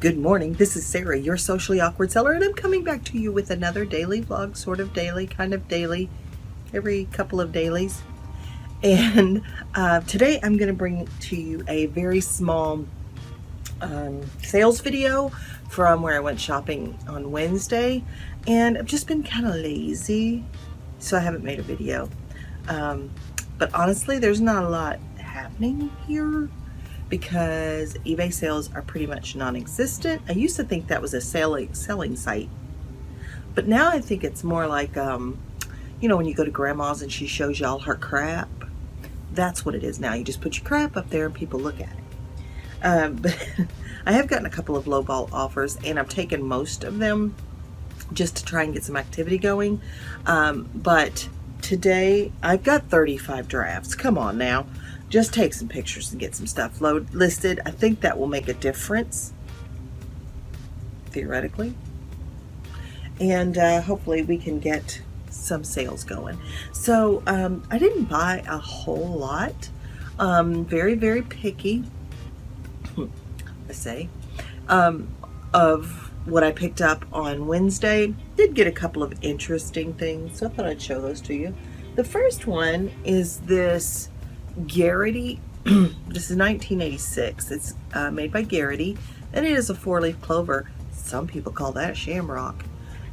Good morning, this is Sarah, your socially awkward seller, and I'm coming back to you with another daily vlog, sort of daily, kind of daily, every couple of dailies. And today I'm going to bring to you a very small sales video from where I went shopping on Wednesday, and I've just been kind of lazy, so I haven't made a video. But honestly, there's not a lot happening here, because eBay sales are pretty much non-existent. I used to think that was a selling site, but now I think it's more like, you know, when you go to grandma's and she shows you all her crap. That's what it is now. You just put your crap up there and people look at it. But I have gotten a couple of lowball offers, and I've taken most of them just to try and get some activity going. But today I've got 35 drafts. Come on now. Just take some pictures and get some stuff listed. I think that will make a difference, theoretically. And hopefully we can get some sales going. So I didn't buy a whole lot. Very, very picky, I say, of what I picked up on Wednesday. Did get a couple of interesting things, so I thought I'd show those to you. The first one is this Garrity. This is 1986. It's made by Garrity, and it is a 4-leaf clover. Some people call that shamrock.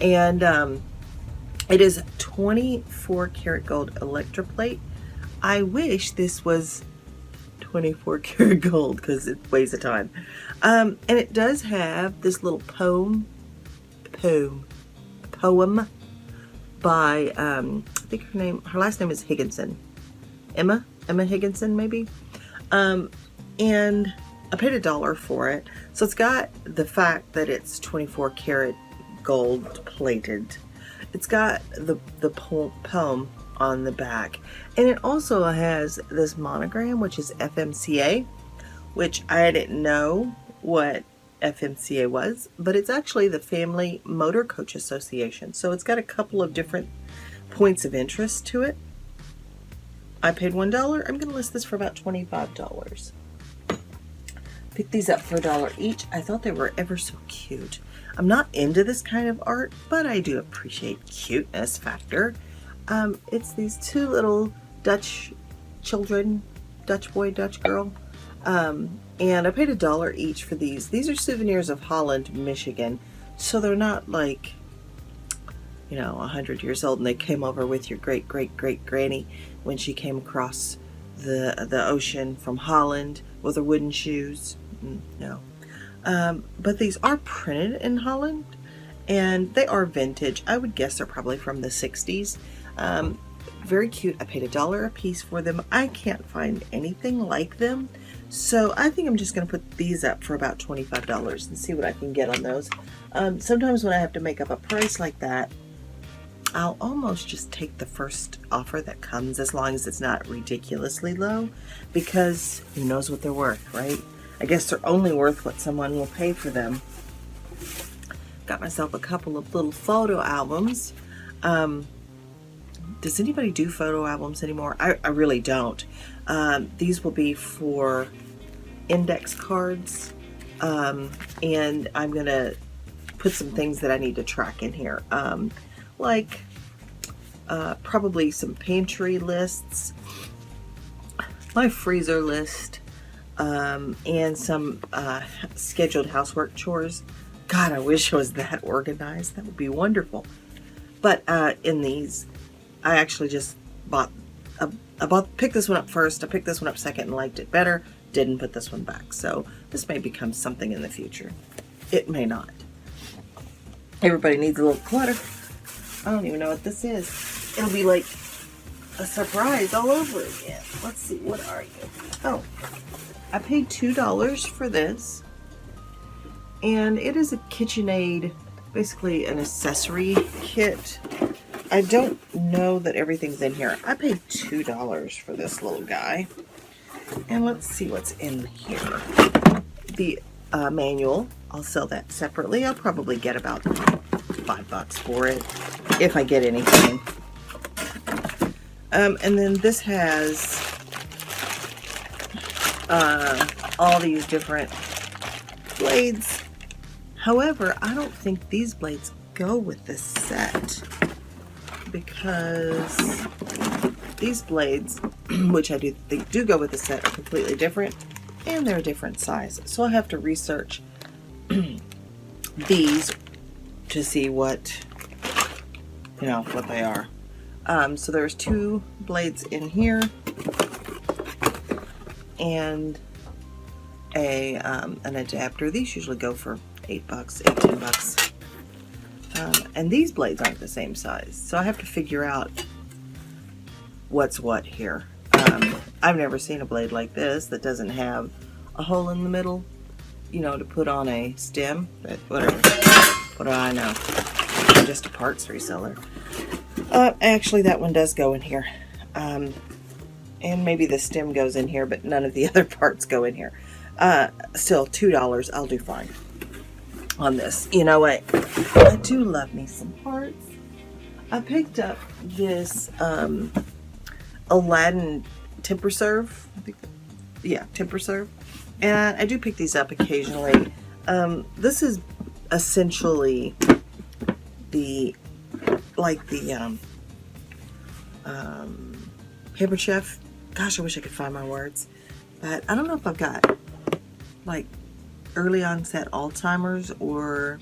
And it is 24 karat gold electroplate. I wish this was 24 karat gold, because it weighs a ton. And it does have this little poem by I think her last name is Higginson. Emma Higginson, maybe. And I paid $1 for it. So it's got the fact that it's 24 karat gold plated. It's got the poem on the back, and it also has this monogram, which is FMCA, which I didn't know what FMCA was, but it's actually the Family Motor Coach Association. So it's got a couple of different points of interest to it. I paid $1. I'm going to list this for about $25. Picked these up for $1 each. I thought they were ever so cute. I'm not into this kind of art, but I do appreciate cuteness factor. It's these two little Dutch children, Dutch boy, Dutch girl. And I paid $1 each for these. These are souvenirs of Holland, Michigan. So they're not like, you know, 100 years old and they came over with your great granny when she came across the ocean from Holland with her wooden shoes. No. But these are printed in Holland, and they are vintage. I would guess they're probably from the 60s. Very cute. I paid $1 a piece for them. I can't find anything like them, so I think I'm just going to put these up for about $25 and see what I can get on those. Sometimes when I have to make up a price like that, I'll almost just take the first offer that comes, as long as it's not ridiculously low, because who knows what they're worth, right? I guess they're only worth what someone will pay for them. Got myself a couple of little photo albums. Does anybody do photo albums anymore? I really don't. These will be for index cards, and I'm gonna put some things that I need to track in here. Like probably some pantry lists, my freezer list, and some scheduled housework chores. God, I wish I was that organized. That would be wonderful. But in these, I actually just picked this one up first. I picked this one up second and liked it better. Didn't put this one back. So this may become something in the future. It may not. Everybody needs a little clutter. I don't even know what this is. It'll be like a surprise all over again. Let's see, what are you? Oh, I paid $2 for this. And it is a KitchenAid, basically an accessory kit. I don't know that everything's in here. I paid $2 for this little guy. And let's see what's in here. The manual, I'll sell that separately. I'll probably get about $5 for it, if I get anything. And then this has all these different blades However, I don't think these blades go with this set, because these blades, which I do think do go with the set, are completely different, and they're a different size. So I have to research these to see what, what they are. So there's 2 blades in here, and an adapter. These usually go for $10. And these blades aren't the same size, so I have to figure out what's what here. I've never seen a blade like this that doesn't have a hole in the middle, to put on a stem, but whatever. What do I know? I'm just a parts reseller. Actually, that one does go in here. And maybe the stem goes in here, but none of the other parts go in here. Still, $2, I'll do fine on this. You know what? I do love me some parts. I picked up this Aladdin temper serve. Temper serve. And I do pick these up occasionally. This is essentially the Paper Chef. Gosh, I wish I could find my words. But I don't know if I've got like early onset Alzheimer's or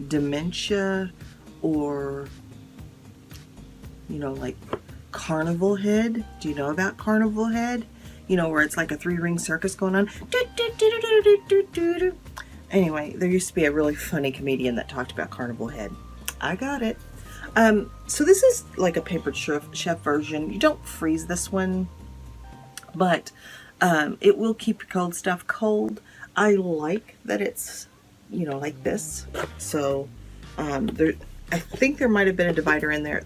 dementia, or like carnival head. Do you know about carnival head? Where it's like a 3-ring circus going on. Anyway, there used to be a really funny comedian that talked about carnival head. I got it. So this is like a Paper Chef version. You don't freeze this one, but it will keep your cold stuff cold. I like that it's, like this. So I think there might have been a divider in there.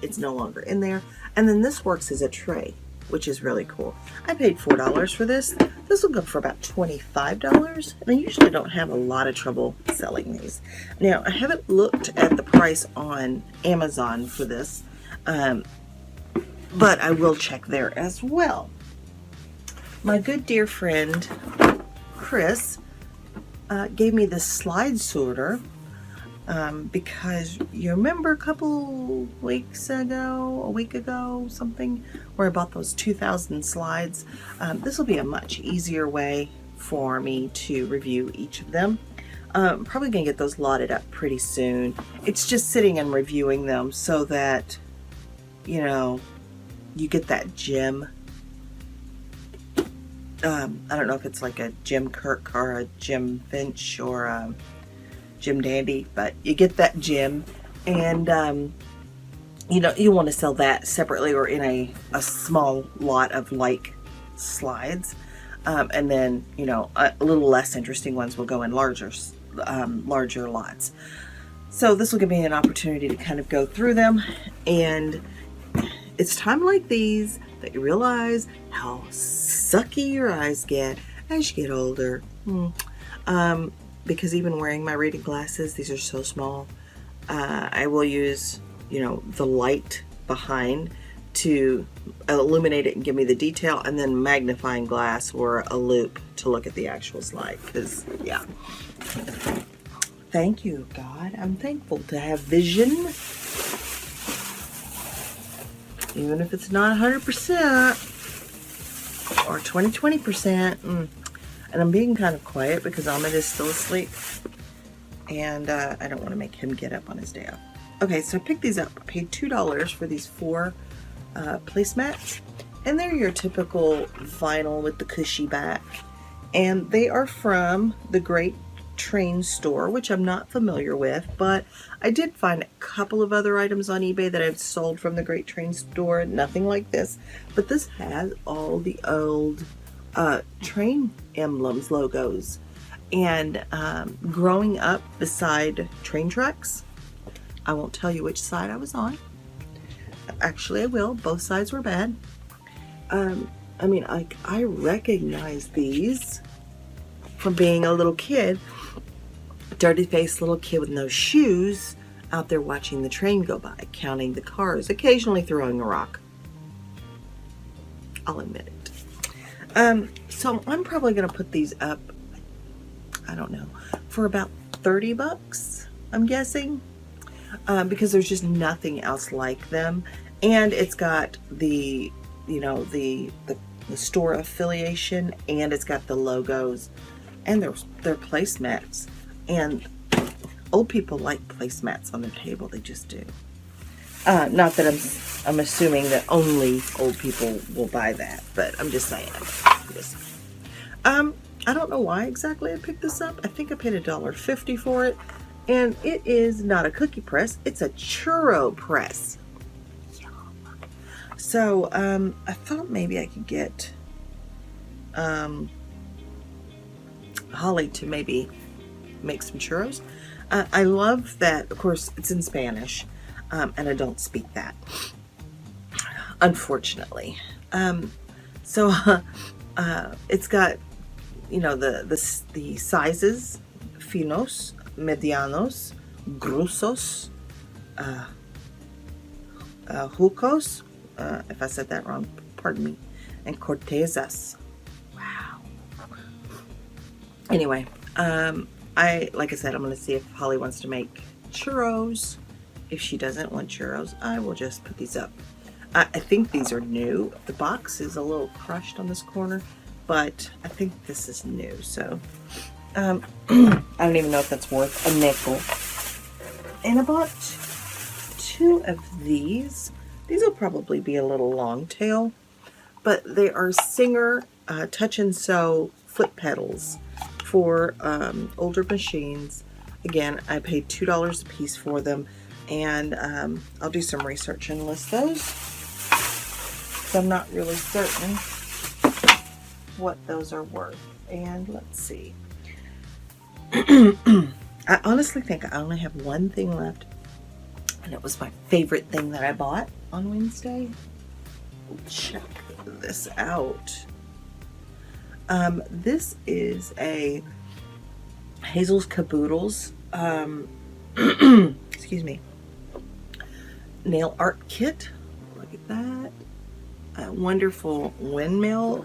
It's no longer in there. And then this works as a tray, which is really cool. I paid $4 for this. This will go for about $25, and I usually don't have a lot of trouble selling these. Now, I haven't looked at the price on Amazon for this, but I will check there as well. My good dear friend Chris gave me this slide sorter because you remember a week ago, something, where I bought those 2,000 slides. This will be a much easier way for me to review each of them. I'm probably gonna get those lotted up pretty soon. It's just sitting and reviewing them so that, you get that gem. I don't know if it's like a Jim Kirk or a Jim Finch or a Jim Dandy, but you get that gem, and you want to sell that separately or in a small lot of like slides, and then a little less interesting ones will go in larger lots. So this will give me an opportunity to kind of go through them, and it's time like these that you realize how sucky your eyes get as you get older. Because even wearing my reading glasses, these are so small, I will use, the light behind to illuminate it and give me the detail, and then magnifying glass or a loop to look at the actual slide. Because, yeah. Thank you, God. I'm thankful to have vision. Even if it's not 100% or 20%. And I'm being kind of quiet because Ahmed is still asleep, and I don't want to make him get up on his day off. Okay, so I picked these up. I paid $2 for these 4 placemats, and they're your typical vinyl with the cushy back, and they are from the Great Train Store, which I'm not familiar with, but I did find a couple of other items on eBay that I've sold from the Great Train Store. Nothing like this, but this has all the old train emblems, logos, and growing up beside train tracks. I won't tell you which side I was on. Actually, I will. Both sides were bad. I recognize these from being a little kid, dirty-faced little kid with no shoes, out there watching the train go by, counting the cars, occasionally throwing a rock. I'll admit it. So I'm probably going to put these up I don't know, for about 30 bucks, I'm guessing, because there's just nothing else like them. And it's got the, you know, the store affiliation, and it's got the logos, and they're placemats. And old people like placemats on their table. They just do. Not that I'm assuming that only old people will buy that, but I'm just saying. I don't know why exactly I picked this up. I think I paid $1.50 for it, and it is not a cookie press. It's a churro press. Yum. So I thought maybe I could get Holly to maybe make some churros. I love that, of course, it's in Spanish, and I don't speak that, unfortunately. So it's got, you know, the sizes: finos, medianos, gruesos, jucos, if I said that wrong, pardon me, and cortezas. Wow. Anyway, like I said, I'm going to see if Holly wants to make churros. If she doesn't want churros, I will just put these up. I think these are new. The box is a little crushed on this corner, but I think this is new. So I don't even know if that's worth a nickel. And I bought 2 of these. These will probably be a little long tail, but they are Singer Touch and Sew foot pedals for older machines. Again, I paid $2 a piece for them, and I'll do some research and list those. So I'm not really certain what those are worth. And let's see. I honestly think I only have one thing left, and it was my favorite thing that I bought on Wednesday. Check this out. This is a Hazel's Caboodles, excuse me, nail art kit. Look at that. A wonderful windmill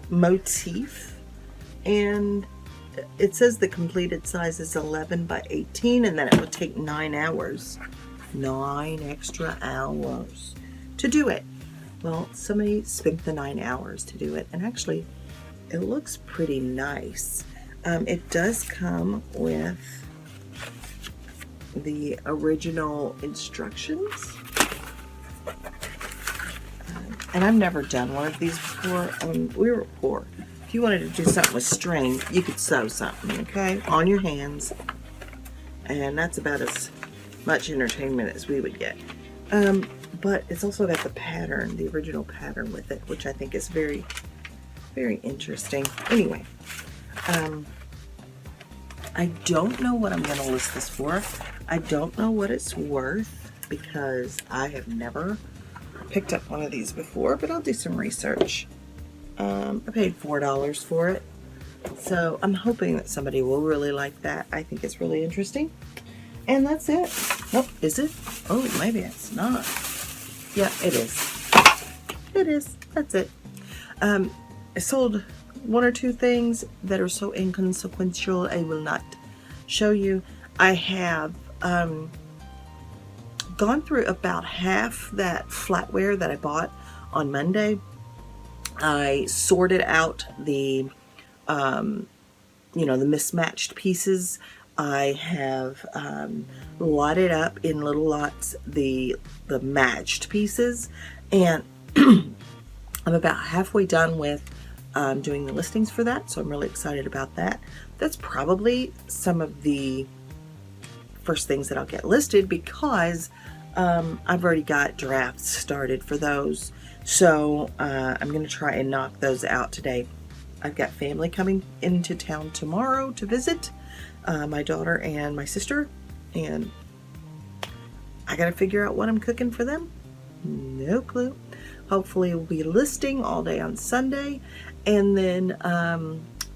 motif, and it says the completed size is 11 by 18, and then it would take 9 hours. 9 extra hours to do it. Well, somebody spent the 9 hours to do it, and actually it looks pretty nice. It does come with the original instructions, and I've never done one of these before. I mean, we were poor. If you wanted to do something with string, you could sew something, okay, on your hands, and that's about as much entertainment as we would get. But it's also got the pattern, the original pattern with it, which I think is very, very interesting. Anyway, I don't know what I'm going to list this for. I don't know what it's worth, because I have never picked up one of these before, but I'll do some research. I paid $4 for it, so I'm hoping that somebody will really like that. I think it's really interesting. And that's it. Nope, is it? Oh, maybe it's not. Yeah, it is. It is. That's it. I sold 1 or 2 things that are so inconsequential I will not show you. I have gone through about half that flatware that I bought on Monday. I sorted out the the mismatched pieces. I have lotted up in little lots the matched pieces, and I'm about halfway done with doing the listings for that, so I'm really excited about that. That's probably some of the first things that I'll get listed, because I've already got drafts started for those, so I'm going to try and knock those out today. I've got family coming into town tomorrow to visit, my daughter and my sister, and I got to figure out what I'm cooking for them. No clue. Hopefully we'll be listing all day on Sunday, and then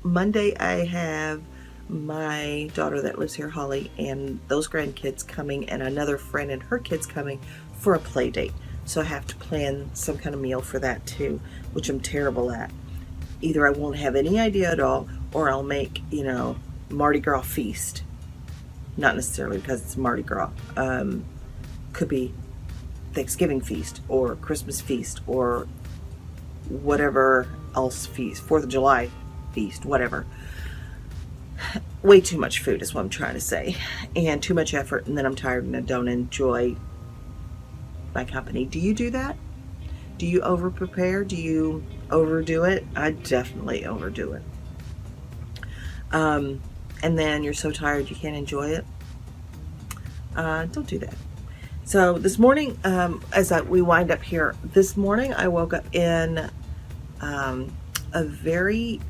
Monday I have my daughter that lives here, Holly, and those grandkids coming, and another friend and her kids coming for a play date. So I have to plan some kind of meal for that too, which I'm terrible at. either I won't have any idea at all, or I'll make, you know, Mardi Gras feast. Not necessarily because it's Mardi Gras. Could be Thanksgiving feast or Christmas feast or whatever else feast, 4th of July feast, whatever. Way too much food is what I'm trying to say, and too much effort, and then I'm tired and I don't enjoy my company. Do you do that? Do you over prepare? Do you overdo it? I definitely overdo it. And then you're so tired you can't enjoy it. Don't do that. So this morning, we wind up here, this morning I woke up in a very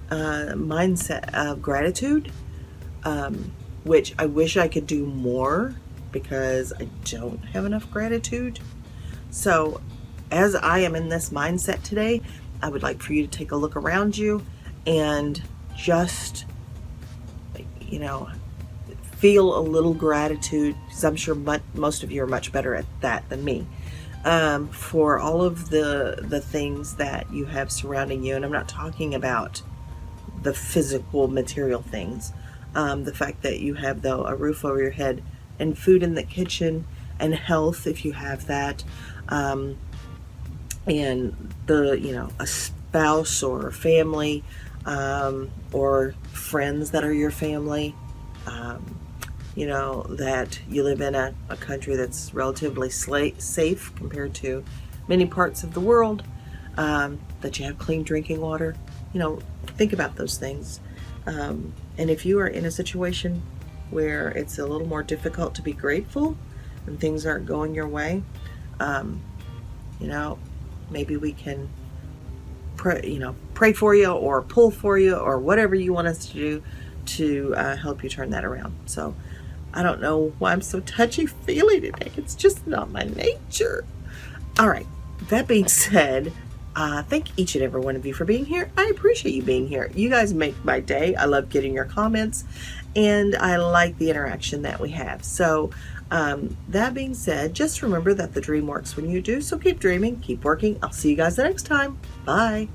mindset of gratitude, which I wish I could do more because I don't have enough gratitude. So as I am in this mindset today, I would like for you to take a look around you and just, you know, feel a little gratitude, because I'm sure most of you are much better at that than me, for all of the things that you have surrounding you. And I'm not talking about the physical material things. The fact that you have, though, a roof over your head and food in the kitchen and health, if you have that, and a spouse or family, or friends that are your family, that you live in a country that's relatively safe compared to many parts of the world, that you have clean drinking water. Think about those things. And if you are in a situation where it's a little more difficult to be grateful and things aren't going your way, maybe we can pray for you or pull for you or whatever you want us to do to help you turn that around. So I don't know why I'm so touchy-feely today. It's just not my nature. All right. That being said, thank each and every one of you for being here. I appreciate you being here. You guys make my day. I love getting your comments, and I like the interaction that we have. So that being said, just remember that the dream works when you do. So keep dreaming, keep working. I'll see you guys the next time. Bye.